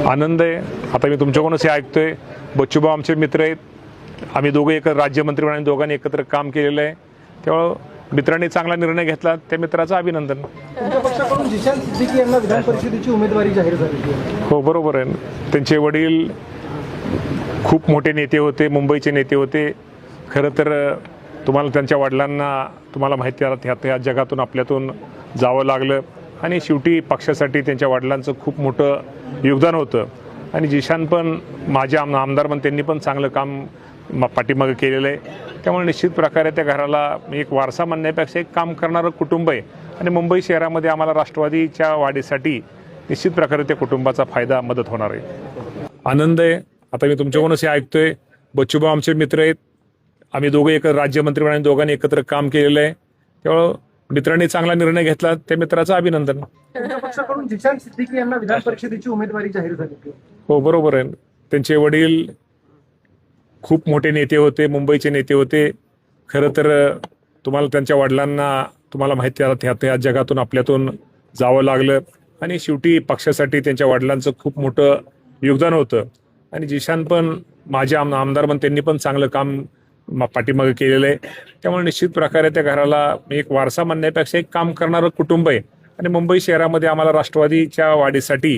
आनंद आहे। आता मी तुमच्याकडूनच हे ऐकतोय, बच्चूभाऊ आमचे मित्र आहेत, आम्ही दोघे एक राज्यमंत्री म्हणून दोघांनी एकत्र काम केलेलं आहे, त्यामुळे मित्रांनी चांगला निर्णय घेतला, त्या मित्राचं अभिनंदन। तुमच्या पक्षाकडून जिशान सिद्दीकी यांना विधान परिषदेची उमेदवारी जाहीर झाली आहे। हो बरोबर आहे, त्यांचे वडील खूप मोठे नेते होते, मुंबईचे नेते होते। खरं तर तुम्हाला त्यांच्या वडिलांना तुम्हाला माहिती आहे त्या जगातून आपल्यातून जावं लागलं आणि शेवटी पक्षासाठी त्यांच्या वडिलांचं खूप मोठं योगदान होतं आणि जिशान पण माझे आमदार पण त्यांनी पण चांगलं काम पाठीमागे केलेलं आहे, त्यामुळे निश्चित प्रकारे त्या घराला एक वारसा म्हणण्यापेक्षा एक काम करणारं कुटुंब आहे आणि मुंबई शहरामध्ये आम्हाला राष्ट्रवादीच्या वाढीसाठी निश्चित प्रकारे त्या कुटुंबाचा फायदा मदत होणार आहे। आनंद आहे। आता मी तुमच्याकडूनच हे ऐकतोय, बच्चूभाऊ आमचे मित्र आहेत, आम्ही दोघे एक राज्यमंत्री म्हणून दोघांनी एकत्र काम केलेलं आहे, त्यामुळे मित्रांनी चांगला निर्णय घेतला, त्या मित्राचं अभिनंदन। तुमच्या पक्षाकडून जिशान सिद्दीकी यांना विधान परिषदेची उमेदवारी जाहीर झाली आहे। हो बरोबर आहे, त्यांचे वडील खूप मोठे नेते होते, मुंबईचे नेते होते। खरं तर तुम्हाला त्यांच्या वडिलांना तुम्हाला माहिती आहे त्या जगातून आपल्यातून जावं लागलं आणि शेवटी पक्षासाठी त्यांच्या वडिलांचं खूप मोठं योगदान होतं आणि जिशान पण माझे आमदार पण त्यांनी पण चांगलं काम पाठीमागे केलेलं आहे, त्यामुळे निश्चित प्रकारे त्या घराला एक वारसा म्हणण्यापेक्षा एक काम करणारं कुटुंब आहे आणि मुंबई शहरामध्ये आम्हाला राष्ट्रवादीच्या वाढीसाठी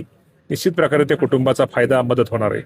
निश्चित प्रकारे त्या कुटुंबाचा फायदा मदत होणार आहे।